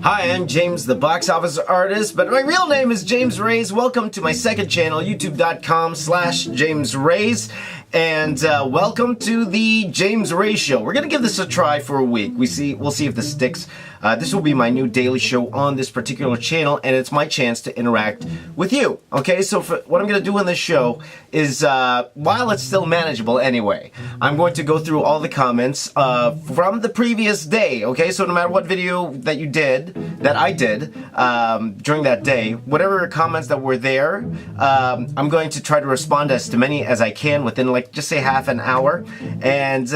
Hi, I'm James, the box office artist, but my real name is James RAIZ. Welcome to my second channel, youtube.com/James RAIZ, and welcome to the James RAIZ Show. We're gonna give this a try for a week. We'll see if this sticks. This will be my new daily show on this particular channel, and it's my chance to interact with you. Okay, so what I'm gonna do in this show is, while it's still manageable anyway, I'm going to go through all the comments from the previous day. Okay, so no matter what video that I did during that day, whatever comments that were there, I'm going to try to respond as to many as I can within, like, just say half an hour, and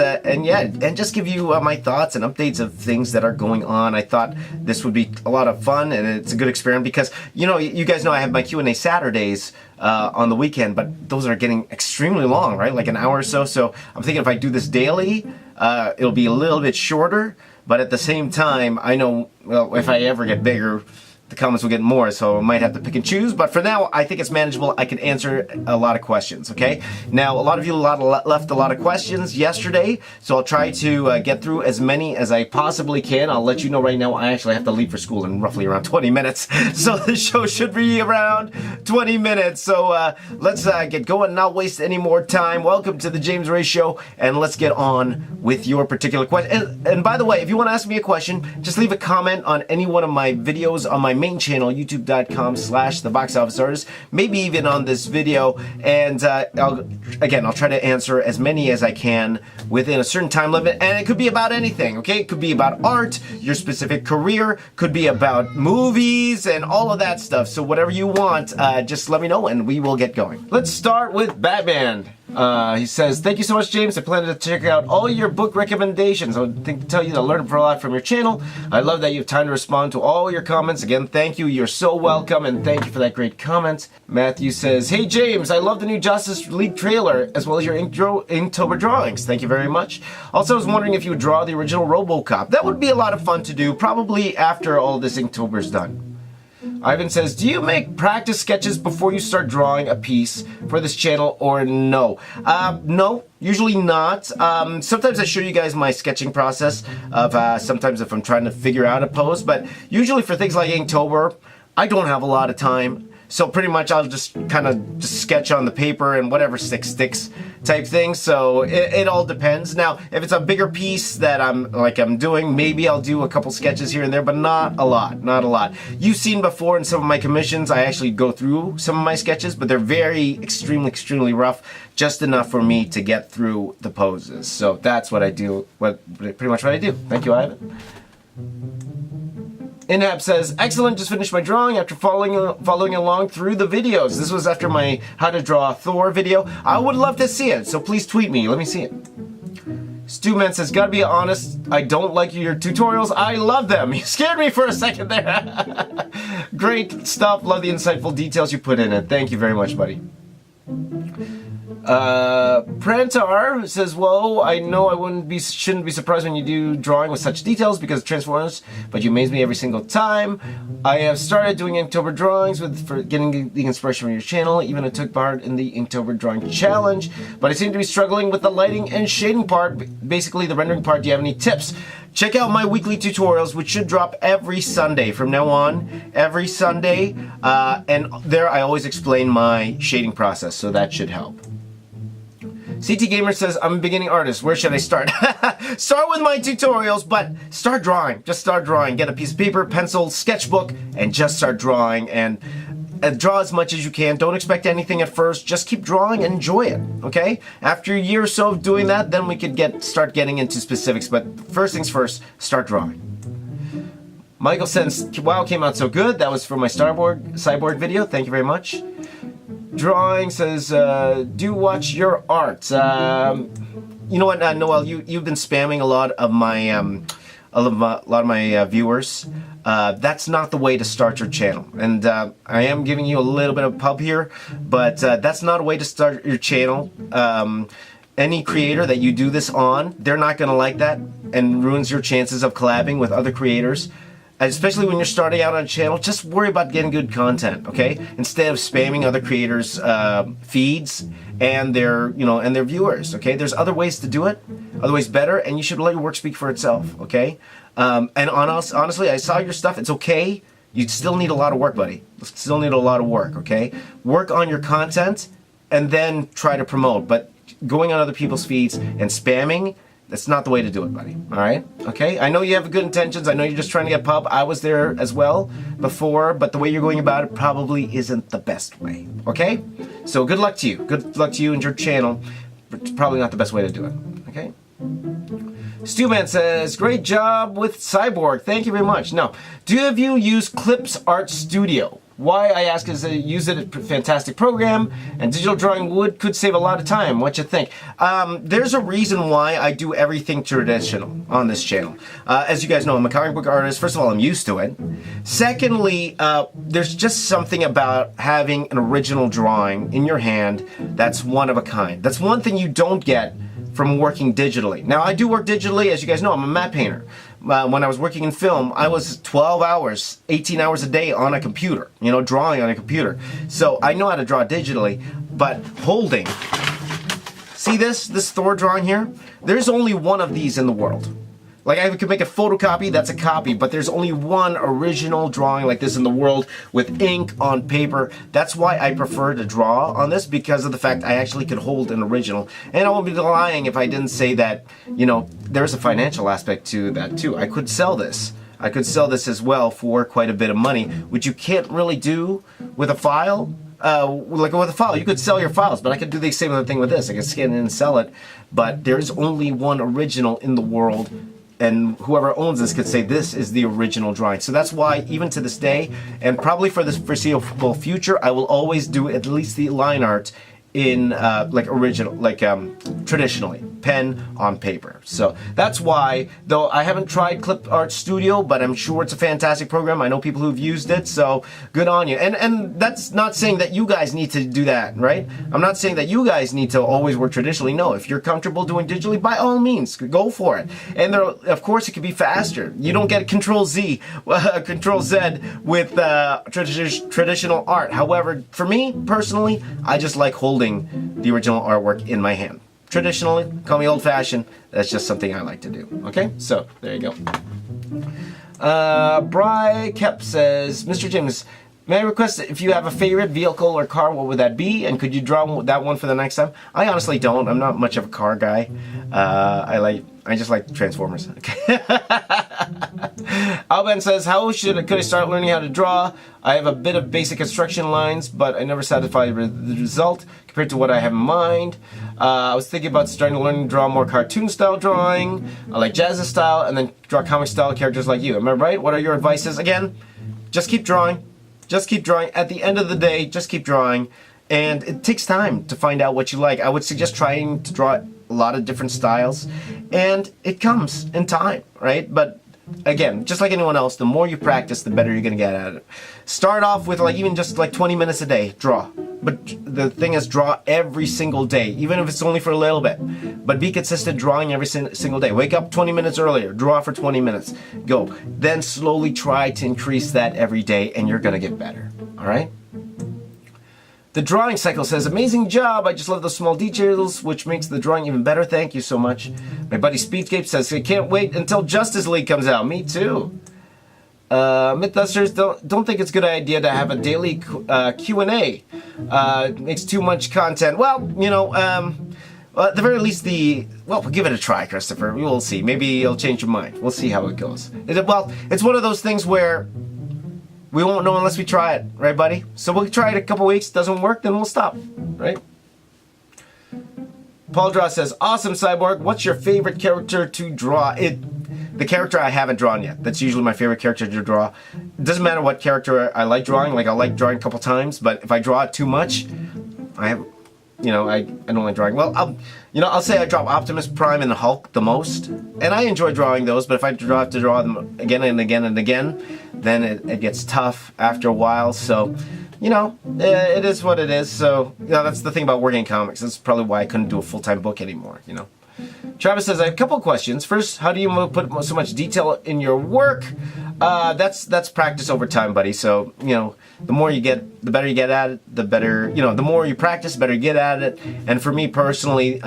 just give you my thoughts and updates of things that are going on. I thought this would be a lot of fun, and it's a good experiment because, you know, you guys know I have my Q&A Saturdays on the weekend, but those are getting extremely long, right? Like an hour or so. So I'm thinking if I do this daily, it'll be a little bit shorter, but at the same time, I know, well, if I ever get bigger, the comments will get more, so I might have to pick and choose, but for now, I think it's manageable. I can answer a lot of questions, okay? Now, a lot of you left a lot of questions yesterday, so I'll try to get through as many as I possibly can. I'll let you know right now, I actually have to leave for school in roughly around 20 minutes, so the show should be around 20 minutes, so let's get going and not waste any more time. Welcome to the James RAIZ Show, and let's get on with your particular question. And by the way, if you want to ask me a question, just leave a comment on any one of my videos on my main channel, youtube.com/theboxofficeartist, maybe even on this video, and I'll try to answer as many as I can within a certain time limit, and it could be about anything, okay? It could be about art, your specific career, could be about movies, and all of that stuff, so whatever you want, just let me know, and we will get going. Let's start with Batman. He says, thank you so much, James. I plan to check out all your book recommendations. I would think to tell you to learn a lot from your channel. I love that you have time to respond to all your comments. Again, thank you. You're so welcome, and thank you for that great comment. Matthew says, hey, James, I love the new Justice League trailer, as well as your Inktober drawings. Thank you very much. Also, I was wondering if you would draw the original RoboCop. That would be a lot of fun to do, probably after all this Inktober's done. Ivan says, do you make practice sketches before you start drawing a piece for this channel, or no? No, usually not. Sometimes I show you guys my sketching process of sometimes if I'm trying to figure out a pose, but usually for things like Inktober, I don't have a lot of time. So pretty much I'll just kind of just sketch on the paper and whatever sticks type thing. So it all depends. Now, if it's a bigger piece that I'm doing, maybe I'll do a couple sketches here and there, but not a lot, not a lot. You've seen before in some of my commissions, I actually go through some of my sketches, but they're very extremely rough, just enough for me to get through the poses. So that's what I do, pretty much what I do. Thank you, Ivan. Inhab says, excellent, just finished my drawing after following along through the videos. This was after my How to Draw Thor video. I would love to see it, so please tweet me. Let me see it. Stewman says, gotta be honest, I don't like your tutorials. I love them. You scared me for a second there. Great stuff. Love the insightful details you put in it. Thank you very much, buddy. Prantar says, whoa, I know I shouldn't be surprised when you do drawing with such details because of Transformers, but you amaze me every single time. I have started doing Inktober drawings for getting the inspiration from your channel. Even I took part in the Inktober drawing challenge, but I seem to be struggling with the lighting and shading part, basically the rendering part. Do you have any tips? Check out my weekly tutorials, which should drop every Sunday from now on, every Sunday, and there I always explain my shading process, so that should help. CT Gamer says, I'm a beginning artist. Where should I start? Start with my tutorials, but start drawing. Just start drawing. Get a piece of paper, pencil, sketchbook, and just start drawing. And draw as much as you can. Don't expect anything at first. Just keep drawing and enjoy it, okay? After a year or so of doing that, then we could start getting into specifics. But first things first, start drawing. Michael says, wow, came out so good. That was for my Cyborg video. Thank you very much. Drawing says, do watch your art. You know what, Noel, you've been spamming a lot of my viewers. That's not the way to start your channel, and I am giving you a little bit of pub here, but that's not a way to start your channel. Any creator that you do this on, they're not going to like that, and ruins your chances of collabing with other creators. Especially when you're starting out on a channel, just worry about getting good content, okay? Instead of spamming other creators' feeds and their viewers, okay? There's other ways to do it, other ways better, and you should let your work speak for itself, okay? And honestly, I saw your stuff. It's okay. You still need a lot of work, buddy. Still need a lot of work, okay? Work on your content and then try to promote. But going on other people's feeds and spamming, that's not the way to do it, buddy. All right? Okay? I know you have good intentions. I know you're just trying to get pub. I was there as well before, but the way you're going about it probably isn't the best way. Okay? So good luck to you. Good luck to you and your channel. But it's probably not the best way to do it. Okay? Stewman says, great job with Cyborg. Thank you very much. Now, do you use Clips Art Studio? Why I ask is use it, a fantastic program, and digital drawing could save a lot of time. What you think? There's a reason why I do everything traditional on this channel. As you guys know, I'm a comic book artist. First of all, I'm used to it. Secondly, there's just something about having an original drawing in your hand that's one of a kind. That's one thing you don't get from working digitally. Now, I do work digitally. As you guys know, I'm a matte painter. When I was working in film, I was 12 hours, 18 hours a day on a computer, you know, drawing on a computer. So I know how to draw digitally, but holding. See this Thor drawing here? There's only one of these in the world. Like, I could make a photocopy, that's a copy, but there's only one original drawing like this in the world with ink on paper. That's why I prefer to draw on this, because of the fact I actually could hold an original. And I won't be lying if I didn't say that, you know, there's a financial aspect to that too. I could sell this. I could sell this as well for quite a bit of money, which you can't really do with a file. Like with a file, you could sell your files, but I could do the same thing with this. I could scan it and sell it, but there's only one original in the world. And whoever owns this could say this is the original drawing. So that's why, even to this day, and probably for the foreseeable future, I will always do at least the line art in like original, like traditionally, pen on paper. So that's why, though I haven't tried Clip Art Studio, but I'm sure it's a fantastic program. I know people who've used it, so good on you. And that's not saying that you guys need to do that, right? I'm not saying that you guys need to always work traditionally. No, if you're comfortable doing digitally, by all means, go for it. And there, of course, it can be faster. You don't get Control Z with traditional art. However, for me personally, I just like holding the original artwork in my hand. Traditionally, call me old-fashioned, that's just something I like to do. Okay, so there you go. Bry Kep says, Mr. James, may I request if you have a favorite vehicle or car, what would that be? And could you draw that one for the next time? I honestly don't. I'm not much of a car guy. I just like Transformers. Okay. Alban says, could I start learning how to draw? I have a bit of basic construction lines, but I never satisfied with the result compared to what I have in mind. I was thinking about starting to learn to draw more cartoon style drawing. I like jazz style, and then draw comic style characters like you. Am I right? What are your advices? Again, just keep drawing. Just keep drawing. At the end of the day, just keep drawing. And it takes time to find out what you like. I would suggest trying to draw a lot of different styles. And it comes in time, right? But again, just like anyone else, the more you practice, the better you're going to get at it. Start off with even just 20 minutes a day, draw. But the thing is, draw every single day, even if it's only for a little bit. But be consistent drawing every single day. Wake up 20 minutes earlier, draw for 20 minutes, go. Then slowly try to increase that every day, and you're going to get better, all right? The Drawing Cycle says, amazing job. I just love those small details, which makes the drawing even better. Thank you so much. My buddy Speedscape says, I can't wait until Justice League comes out. Me too. Mythbusters don't think it's a good idea to have a daily Q&A. It makes too much content. Well, you know, at the very least, we'll give it a try, Christopher. We will see. Maybe you'll change your mind. We'll see how it goes. Well, it's one of those things where we won't know unless we try it, right, buddy? So we'll try it a couple weeks. Doesn't work, then we'll stop, right? Paul Draw says, awesome, Cyborg. What's your favorite character to draw? The character I haven't drawn yet. That's usually my favorite character to draw. It doesn't matter what character I like drawing. I like drawing a couple times, but if I draw it too much, I don't like drawing. Well, I'll say I draw Optimus Prime and the Hulk the most, and I enjoy drawing those, but if I have to draw them again and again and again, then it gets tough after a while. So, it is what it is. So, that's the thing about working in comics. That's probably why I couldn't do a full-time book anymore, Travis says, I have a couple of questions. First, how do you put so much detail in your work? That's practice over time, buddy. So, the more you get, the better you get at it, the better, the more you practice, the better you get at it. And for me personally,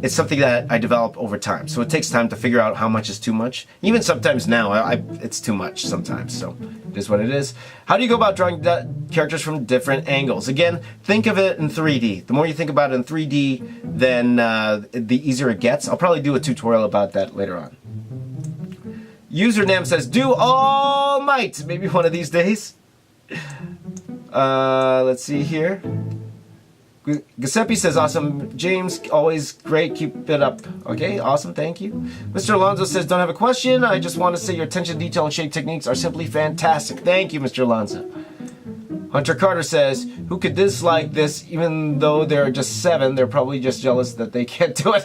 it's something that I develop over time. So it takes time to figure out how much is too much. Even sometimes now, it's too much sometimes. So it is what it is. How do you go about drawing characters from different angles? Again, think of it in 3D. The more you think about it in 3D, then the easier it gets. I'll probably do a tutorial about that later on. Username says, do all might. Maybe one of these days. Let's see here. Giuseppe says, awesome. James, always great. Keep it up. Okay, awesome. Thank you. Mr. Alonso says, don't have a question. I just want to say your attention, detail, and shape techniques are simply fantastic. Thank you, Mr. Alonso. Hunter Carter says, who could dislike this even though there are just 7? They're probably just jealous that they can't do it.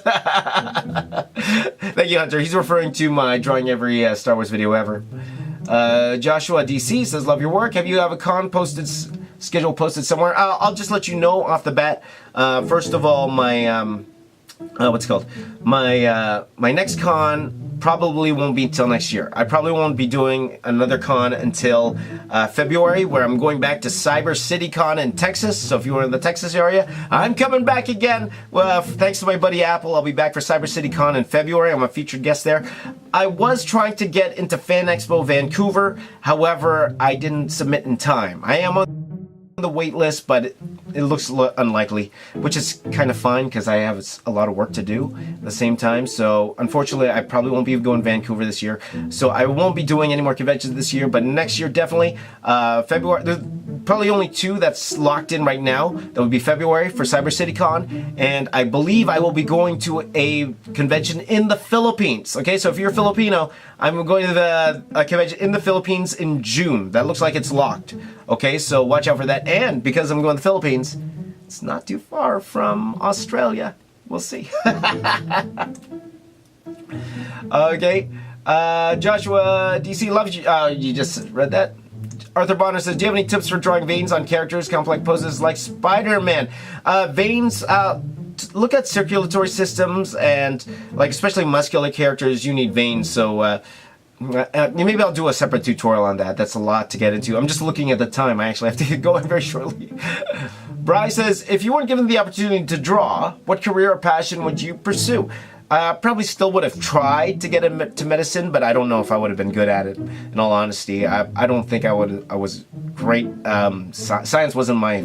Thank you, Hunter. He's referring to my drawing every Star Wars video ever. Joshua DC says, love your work. Have you have a con schedule posted somewhere? I'll just let you know off the bat. First of all, my what's it called? My next con probably won't be until next year. I probably won't be doing another con until February, where I'm going back to Cyber City Con in Texas. So if you are in the Texas area, I'm coming back again. Well, thanks to my buddy Apple, I'll be back for Cyber City Con in February. I'm a featured guest there. I was trying to get into Fan Expo Vancouver. However, I didn't submit in time. I am on the wait list, but it looks unlikely, which is kind of fine because I have a lot of work to do at the same time. So unfortunately, I probably won't be going to Vancouver this year. So I won't be doing any more conventions this year, but next year definitely. February, there's probably only 2 that's locked in right now. That would be February for Cyber City Con, and I believe I will be going to a convention in the Philippines. Okay, so if you're Filipino, I'm going to the convention in the Philippines in June. That looks like it's locked. Okay, so watch out for that. And because I'm going to the Philippines, it's not too far from Australia. We'll see. Okay. Joshua DC loves you. You just read that. Arthur Bonner says, do you have any tips for drawing veins on characters, complex poses like Spider-Man? Veins, look at circulatory systems and, especially muscular characters, you need veins. So, maybe I'll do a separate tutorial on that. That's a lot to get into. I'm just looking at the time. I actually have to go in very shortly. Bryce says, if you weren't given the opportunity to draw, what career or passion would you pursue? Probably still would have tried to get into medicine, but I don't know if I would have been good at it, in all honesty. I don't think I was great. Science wasn't my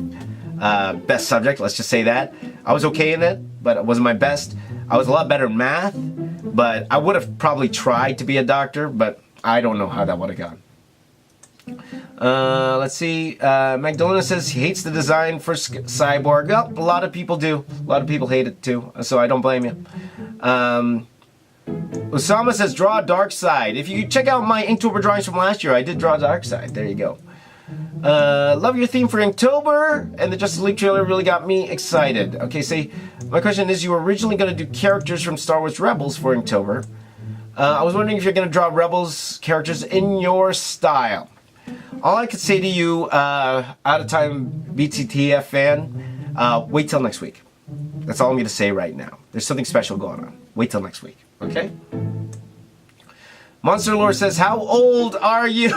best subject, let's just say that. I was okay in it, but it wasn't my best. I was a lot better in math, but I would have probably tried to be a doctor, but I don't know how that would have gone. Let's see. Magdalena says he hates the design for Cyborg. Well, a lot of people do. A lot of people hate it too, so I don't blame you. Osama says draw Dark Side. If you check out my Inktober drawings from last year, I did draw Dark Side. There you go. Love your theme for Inktober, and the Justice League trailer really got me excited. Okay, see, my question is, you were originally going to do characters from Star Wars Rebels for Inktober. I was wondering if you're going to draw Rebels characters in your style. All I could say to you, out of time BTTF fan, wait till next week. That's all I'm going to say right now. There's something special going on. Wait till next week, okay? Monster Lore says, how old are you?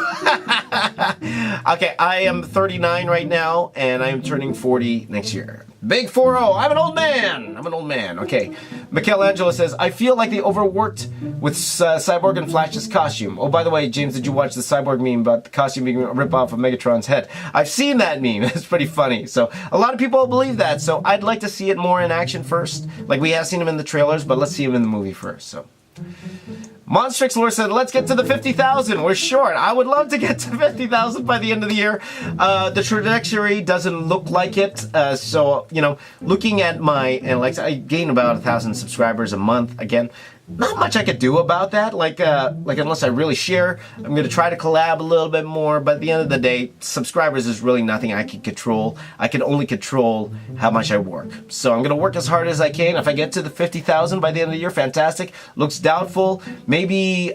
Okay, I am 39 right now, and I am turning 40 next year. Big 4-0. I'm an old man. I'm an old man. Okay. Michelangelo says, I feel like they overworked with Cyborg and Flash's costume. Oh, by the way, James, did you watch the Cyborg meme about the costume being a rip-off of Megatron's head? I've seen that meme. It's pretty funny. So a lot of people believe that. So I'd like to see it more in action first. Like, we have seen him in the trailers, but let's see him in the movie first. So Monstrix Lore said, let's get to the 50,000. We're short. I would love to get to 50,000 by the end of the year. The trajectory doesn't look like it. So, looking at I gain about 1,000 subscribers a month. Again, not much I could do about that. Unless I really share, I'm going to try to collab a little bit more. But at the end of the day, subscribers is really nothing I can control. I can only control how much I work. So I'm going to work as hard as I can. If I get to the 50,000 by the end of the year, fantastic. Looks doubtful. Maybe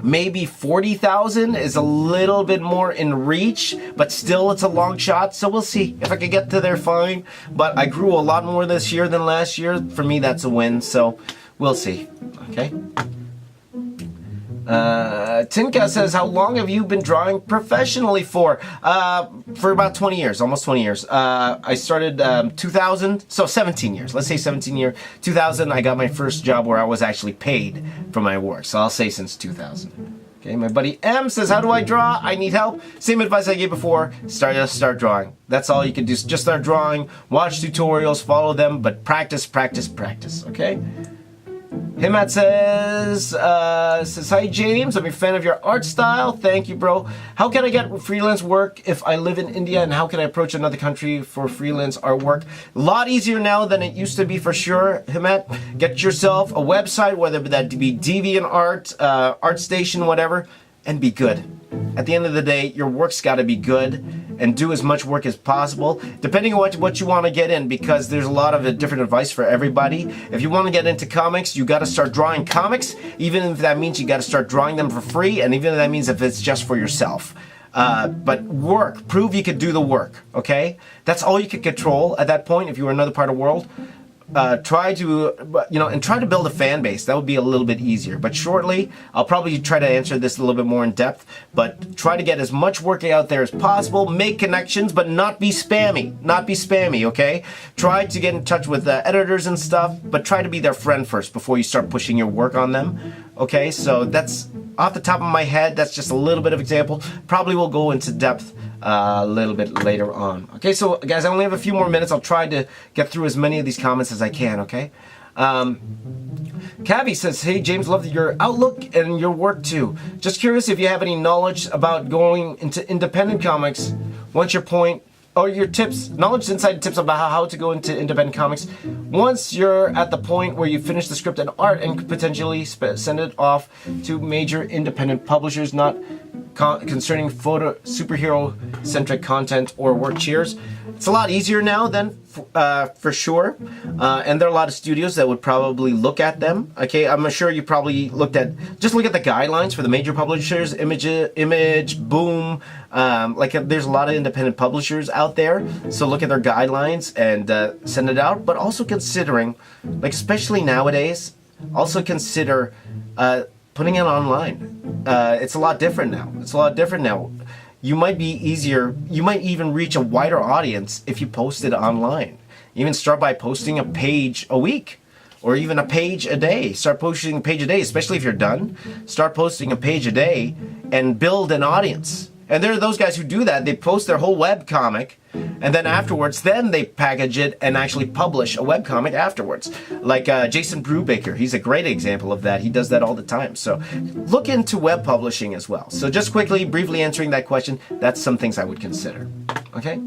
maybe 40,000 is a little bit more in reach, but still it's a long shot. So we'll see. If I can get to there, fine. But I grew a lot more this year than last year. For me, that's a win. So we'll see. Okay. Tinka says, how long have you been drawing professionally for? For about 20 years, almost 20 years. I started 2000, so 17 years. Let's say 17 years. 2000, I got my first job where I was actually paid for my work. So I'll say since 2000. Okay, my buddy M says, how do I draw? I need help. Same advice I gave before. Start drawing. That's all you can do. Just start drawing, watch tutorials, follow them, but practice, practice, practice. Okay? Himat says, hi James, I'm a fan of your art style. Thank you, bro. How can I get freelance work if I live in India, and how can I approach another country for freelance artwork? A lot easier now than it used to be, for sure, Himat. Get yourself a website, whether that be DeviantArt, ArtStation, whatever, and be good. At the end of the day, your work's got to be good, and do as much work as possible, depending on what you want to get in, because there's a lot of different advice for everybody. If you want to get into comics, you got to start drawing comics, even if that means you got to start drawing them for free, and even if that means if it's just for yourself. But work, prove you could do the work, okay? That's all you could control at that point if you were in another part of the world. Try to, and try to build a fan base. That would be a little bit easier. But shortly, I'll probably try to answer this a little bit more in depth. But try to get as much work out there as possible. Make connections, but not be spammy. Not be spammy, okay? Try to get in touch with editors and stuff, but try to be their friend first before you start pushing your work on them. Okay, so that's off the top of my head. That's just a little bit of example. Probably will go into depth a little bit later on. Okay, so guys, I only have a few more minutes. I'll try to get through as many of these comments as I can, okay? Cavi says, hey James, love your outlook and your work too. Just curious if you have any knowledge about going into independent comics. What's your point? Or your tips, knowledge, insight, tips about how to go into independent comics. Once you're at the point where you finish the script and art and could potentially send it off to major independent publishers, not concerning superhero-centric content or work cheers. It's a lot easier now than for sure, and there are a lot of studios that would probably look at them. Okay, I'm sure you probably look at the guidelines for the major publishers, Image, Boom. There's a lot of independent publishers out there, so look at their guidelines and send it out. But also considering, especially nowadays, also consider putting it online. It's a lot different now. You might even reach a wider audience if you post it online. Even start by posting a page a week, or even a page a day. Start posting a page a day, especially if you're done. Start posting a page a day and build an audience. And there are those guys who do that. They post their whole web comic, and then afterwards, then they package it and actually publish a webcomic afterwards. Like Jason Brubaker, he's a great example of that. He does that all the time. So look into web publishing as well. So just quickly, briefly answering that question, that's some things I would consider. Okay?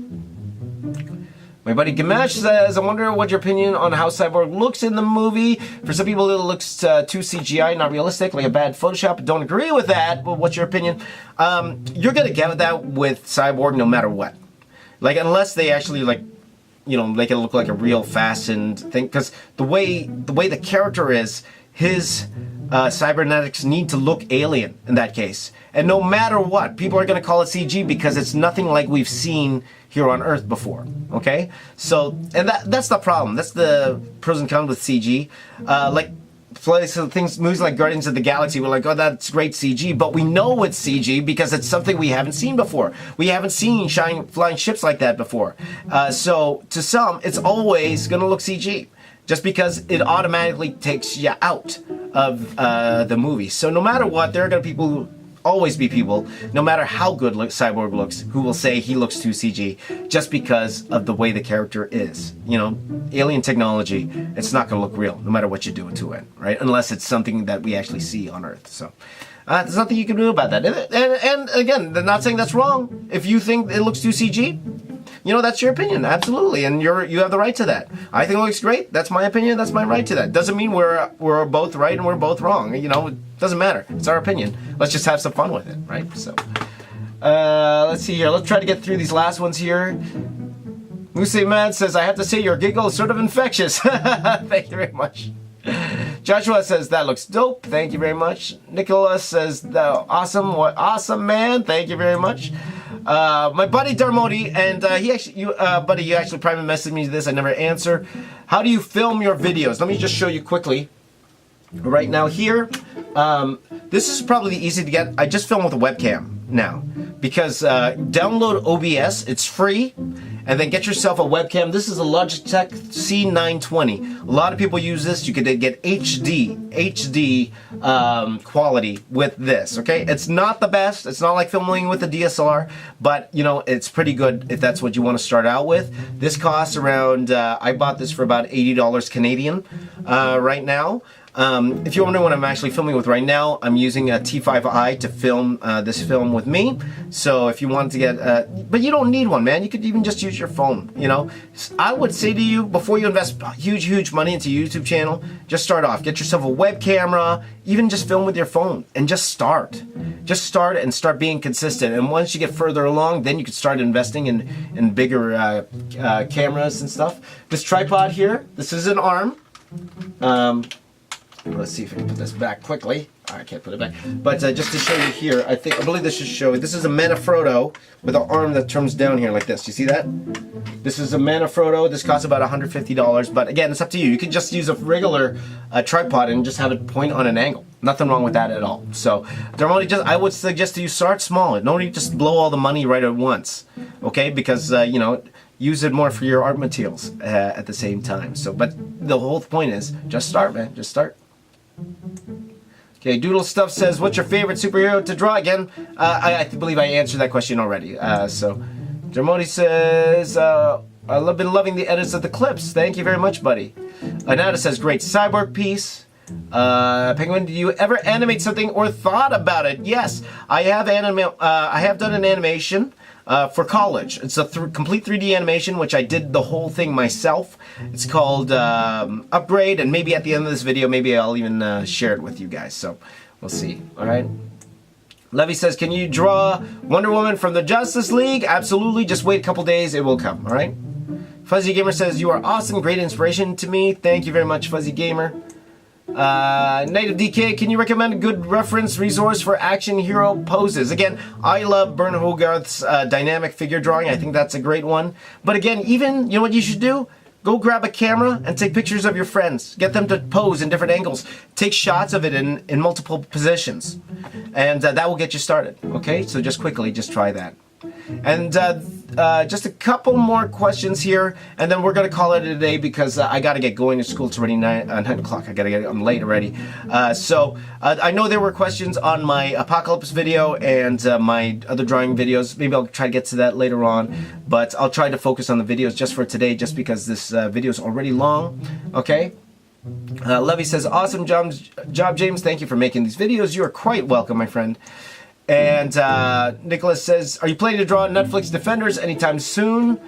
My buddy Gamesh says, I wonder what your opinion on how Cyborg looks in the movie. For some people, it looks too CGI, not realistic, like a bad Photoshop. Don't agree with that, but what's your opinion? You're going to get that with Cyborg no matter what. Unless they actually, make it look like a real fastened thing. Because the way the character is, his cybernetics need to look alien in that case. And no matter what, people are going to call it CG because it's nothing like we've seen here on Earth before. Okay? So, and that's the problem. That's the pros and cons with CG. Movies like Guardians of the Galaxy, we're like, oh, that's great CG, but we know it's CG because it's something we haven't seen before. We haven't seen flying ships like that before. So to some, it's always going to look CG, just because it automatically takes you out of the movie. So no matter what, there are going to always be people, no matter how good Cyborg looks, who will say he looks too CG just because of the way the character is. Alien technology, it's not going to look real no matter what you do to it, right? Unless it's something that we actually see on Earth. So there's nothing you can do about that. And again, they're not saying that's wrong. If you think it looks too CG, that's your opinion, absolutely, and you have the right to that. I think it looks great. That's my opinion. That's my right to that. Doesn't mean we're both right and we're both wrong. It doesn't matter. It's our opinion. Let's just have some fun with it, right? So, let's see here. Let's try to get through these last ones here. Muse Man says, I have to say your giggle is sort of infectious. Thank you very much. Joshua says, that looks dope. Thank you very much. Nicholas says, awesome. What awesome, man. Thank you very much. My buddy Darmody, and buddy, you actually private messaged me this. I never answer. How do you film your videos? Let me just show you quickly. Right now here, this is probably easy to get. I just film with a webcam now because download OBS. It's free. And then get yourself a webcam. This is a Logitech C920. A lot of people use this. You could get HD quality with this, okay? It's not the best. It's not like filming with a DSLR, but, you know, it's pretty good if that's what you want to start out with. This costs around, I bought this for about $80 Canadian right now. If you're wondering what I'm actually filming with right now, I'm using a T5i to film this film with me. So if you want to get, but you don't need one, man. You could even just use your phone, you know. I would say to you, before you invest huge money into your YouTube channel, just start off. Get yourself a web camera, even just film with your phone, and just start. Just start and start being consistent. And once you get further along, then you can start investing in bigger cameras and stuff. This tripod here, this is an arm. Let's see if I can put this back quickly. I can't put it back. But just to show you here, I believe this should show you. This is a Manfrotto with an arm that turns down here like this. You see that? This is a Manfrotto. This costs about $150. But again, it's up to you. You can just use a regular tripod and just have it point on an angle. Nothing wrong with that at all. So, I would suggest to you start small. Don't need to just blow all the money right at once. Okay? Because, you know, use it more for your art materials at the same time. So, but the whole point is just start, man. Just start. Okay, Doodle Stuff says, what's your favorite superhero to draw? Again, I believe I answered that question already. So, Dermody says, I've been loving the edits of the clips. Thank you very much, buddy. Anata says, great cyborg piece. Penguin, do you ever animate something or thought about it? Yes, I have done an animation for college. It's a complete 3D animation, which I did the whole thing myself. It's called Upgrade, and maybe at the end of this video, maybe I'll even share it with you guys. So we'll see. All right. Levy says, can you draw Wonder Woman from the Justice League? Absolutely. Just wait a couple days. It will come. All right. Fuzzy Gamer says, you are awesome. Great inspiration to me. Thank you very much, Fuzzy Gamer. Native DK, can you recommend a good reference resource for action hero poses? Again, I love Bernard Hogarth's dynamic figure drawing. I think that's a great one. But again, even, you know what you should do? Go grab a camera and take pictures of your friends. Get them to pose in different angles. Take shots of it in multiple positions. And that will get you started. Okay? So just quickly, just try that. And just a couple more questions here, and then we're going to call it a day because I got to get going to school. It's already 9 o'clock. I'm late already. So I know there were questions on my Apocalypse video and my other drawing videos. Maybe I'll try to get to that later on, but I'll try to focus on the videos just for today, just because this video is already long. Okay? Levy says, awesome job, James. Thank you for making these videos. You are quite welcome, my friend. And Nicholas says, are you planning to draw Netflix Defenders anytime soon?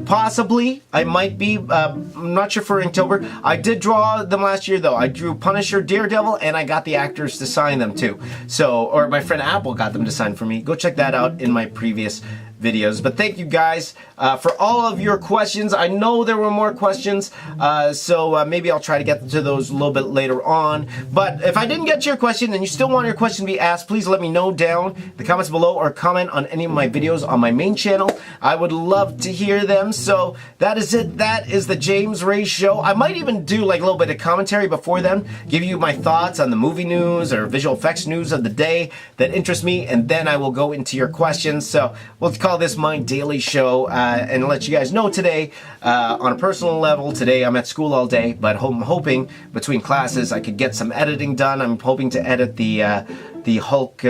Possibly. I might be. I'm not sure for October. I did draw them last year, though. I drew Punisher, Daredevil, and I got the actors to sign them, too. So, or my friend Apple got them to sign for me. Go check that out in my previous videos. But thank you guys for all of your questions. I know there were more questions, so maybe I'll try to get to those a little bit later on. But if I didn't get to your question and you still want your question to be asked, please let me know down in the comments below, or comment on any of my videos on my main channel. I would love to hear them. So that is it. That is the James Ray Show. I might even do like a little bit of commentary before then, give you my thoughts on the movie news or visual effects news of the day that interest me, and then I will go into your questions. So we'll call this my daily show, and let you guys know today, on a personal level, today I'm at school all day, but I'm hoping between classes I could get some editing done. I'm hoping to edit the Hulk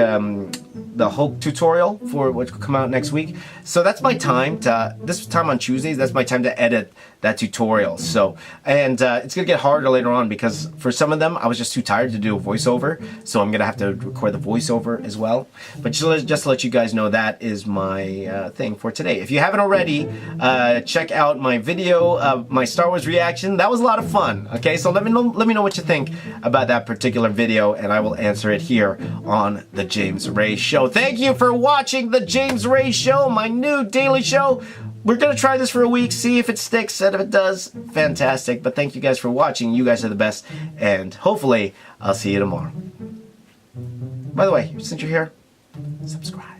tutorial for which will come out next week. So that's my time this time on Tuesdays. That's my time to edit that tutorial. So, and it's gonna get harder later on because for some of them I was just too tired to do a voiceover. So I'm gonna have to record the voiceover as well. But just to let you guys know, that is my thing for today. If you haven't already, check out my video, my Star Wars reaction. That was a lot of fun. Okay, so let me know what you think about that particular video, and I will answer it here on the James Ray Show. Thank you for watching the James Ray Show, my new daily show. we're going to try this for a week, see if it sticks, and if it does, fantastic. But thank you guys for watching. You guys are the best, and hopefully I'll see you tomorrow. By the way, since you're here, subscribe.